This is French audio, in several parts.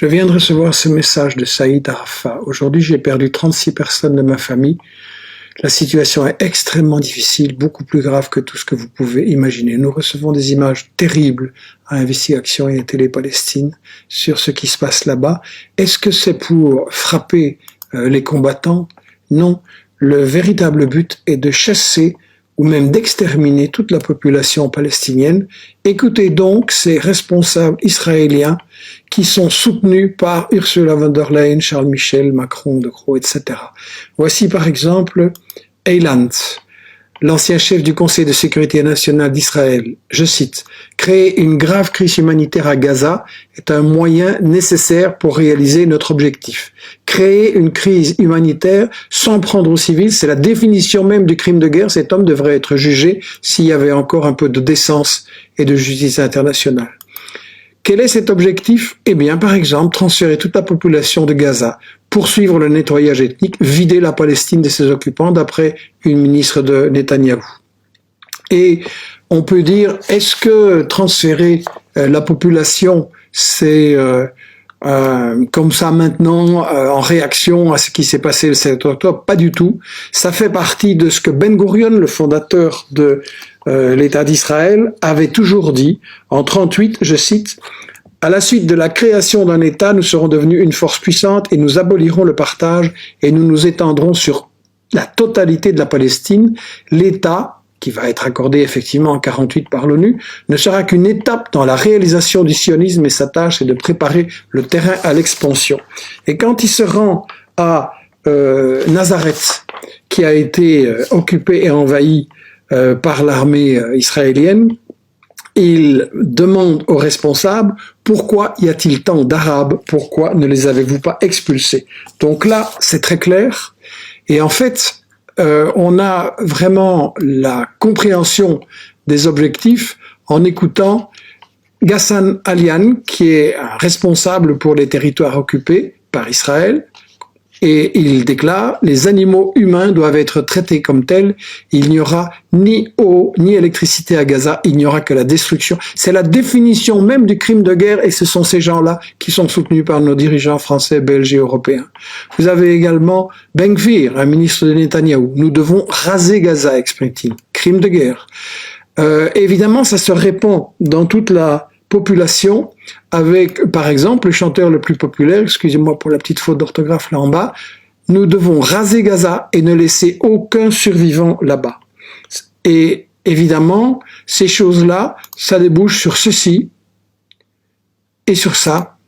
Je viens de recevoir ce message de Saïd Arafat. Aujourd'hui, j'ai perdu 36 personnes de ma famille. La situation est extrêmement difficile, beaucoup plus grave que tout ce que vous pouvez imaginer. Nous recevons des images terribles à Investigation et à Télé Palestine sur ce qui se passe là-bas. Est-ce que c'est pour frapper les combattants? Non. Le véritable but est de chasser ou même d'exterminer toute la population palestinienne. Écoutez donc ces responsables israéliens qui sont soutenus par Ursula von der Leyen, Charles Michel, Macron, De Croo, etc. Voici par exemple Eilant, l'ancien chef du Conseil de sécurité nationale d'Israël. Je cite, « Créer une grave crise humanitaire à Gaza est un moyen nécessaire pour réaliser notre objectif. Créer une crise humanitaire sans prendre aux civils, c'est la définition même du crime de guerre. Cet homme devrait être jugé s'il y avait encore un peu de décence et de justice internationale. » Quel est cet objectif? Eh bien, par exemple, transférer toute la population de Gaza, poursuivre le nettoyage ethnique, vider la Palestine de ses occupants, d'après une ministre de Netanyahou. Et on peut dire, est-ce que transférer la population, c'est comme ça maintenant, en réaction à ce qui s'est passé le 7 octobre? Pas du tout. Ça fait partie de ce que Ben Gurion, le fondateur de l'État d'Israël, avait toujours dit en 1938, je cite, « À la suite de la création d'un État, nous serons devenus une force puissante et nous abolirons le partage et nous nous étendrons sur la totalité de la Palestine. L'État, qui va être accordé effectivement en 1948 par l'ONU, ne sera qu'une étape dans la réalisation du sionisme et sa tâche est de préparer le terrain à l'expansion. » Et quand il se rend à Nazareth, qui a été occupé et envahi par l'armée israélienne, il demande aux responsables « Pourquoi y a-t-il tant d'Arabes? Pourquoi ne les avez-vous pas expulsés ?» Donc là, c'est très clair. Et en fait, on a vraiment la compréhension des objectifs en écoutant Ghassan Alian, qui est un responsable pour les territoires occupés par Israël. Et il déclare, les animaux humains doivent être traités comme tels. Il n'y aura ni eau, ni électricité à Gaza. Il n'y aura que la destruction. C'est la définition même du crime de guerre et ce sont ces gens-là qui sont soutenus par nos dirigeants français, belges et européens. Vous avez également Ben Gvir, un ministre de Netanyahou. Nous devons raser Gaza, exprime-t-il. Crime de guerre. Évidemment, ça se répand dans toute la population avec, par exemple, le chanteur le plus populaire, excusez-moi pour la petite faute d'orthographe là en bas, nous devons raser Gaza et ne laisser aucun survivant là-bas. Et évidemment, ces choses-là, ça débouche sur ceci et sur ça.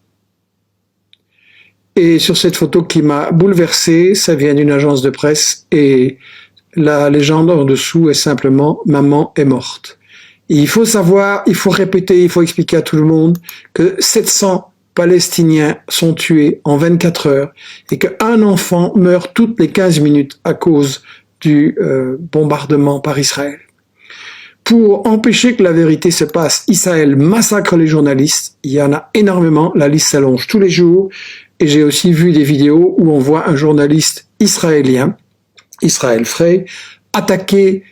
Et sur cette photo qui m'a bouleversé, ça vient d'une agence de presse et la légende en dessous est simplement « Maman est morte ». Il faut savoir, il faut répéter, il faut expliquer à tout le monde que 700 Palestiniens sont tués en 24 heures et qu'un enfant meurt toutes les 15 minutes à cause du bombardement par Israël. Pour empêcher que la vérité se passe, Israël massacre les journalistes. Il y en a énormément, la liste s'allonge tous les jours. Et j'ai aussi vu des vidéos où on voit un journaliste israélien, Israël Frey, attaquer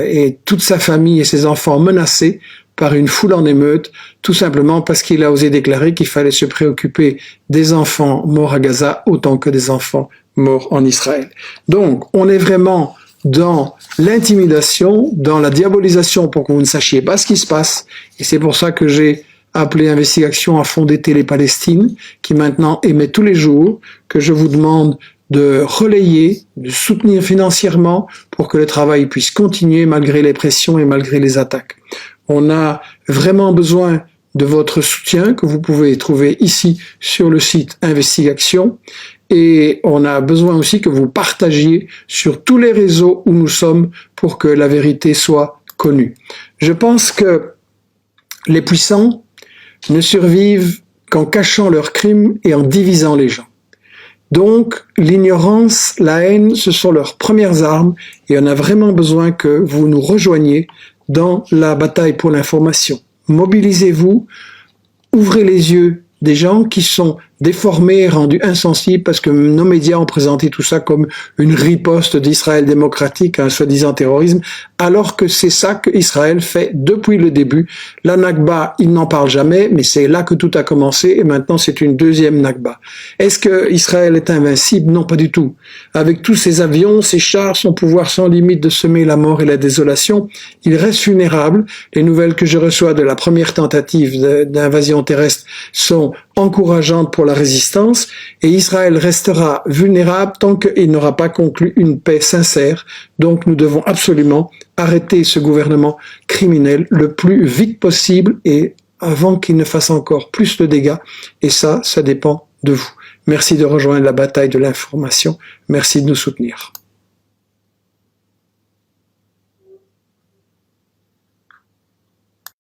et toute sa famille et ses enfants menacés par une foule en émeute, tout simplement parce qu'il a osé déclarer qu'il fallait se préoccuper des enfants morts à Gaza autant que des enfants morts en Israël. Donc, on est vraiment dans l'intimidation, dans la diabolisation pour que vous ne sachiez pas ce qui se passe. Et c'est pour ça que j'ai appelé Investigation à fonder Télé Palestine, qui maintenant émet tous les jours, que je vous demande de relayer, de soutenir financièrement pour que le travail puisse continuer malgré les pressions et malgré les attaques. On a vraiment besoin de votre soutien que vous pouvez trouver ici sur le site Investigation et on a besoin aussi que vous partagiez sur tous les réseaux où nous sommes pour que la vérité soit connue. Je pense que les puissants ne survivent qu'en cachant leurs crimes et en divisant les gens. Donc, l'ignorance, la haine, ce sont leurs premières armes et on a vraiment besoin que vous nous rejoigniez dans la bataille pour l'information. Mobilisez-vous, ouvrez les yeux des gens qui sont déformé, rendu insensible, parce que nos médias ont présenté tout ça comme une riposte d'Israël démocratique à un soi-disant terrorisme, alors que c'est ça qu'Israël fait depuis le début. La Nakba, il n'en parle jamais, mais c'est là que tout a commencé, et maintenant c'est une deuxième Nakba. Est-ce que Israël est invincible? Non, pas du tout. Avec tous ses avions, ses chars, son pouvoir sans limite de semer la mort et la désolation, il reste vulnérable. Les nouvelles que je reçois de la première tentative d'invasion terrestre sont encourageantes pour la résistance, et Israël restera vulnérable tant qu'il n'aura pas conclu une paix sincère. Donc nous devons absolument arrêter ce gouvernement criminel le plus vite possible et avant qu'il ne fasse encore plus de dégâts, et ça dépend de vous. Merci de rejoindre la bataille de l'information. Merci de nous soutenir.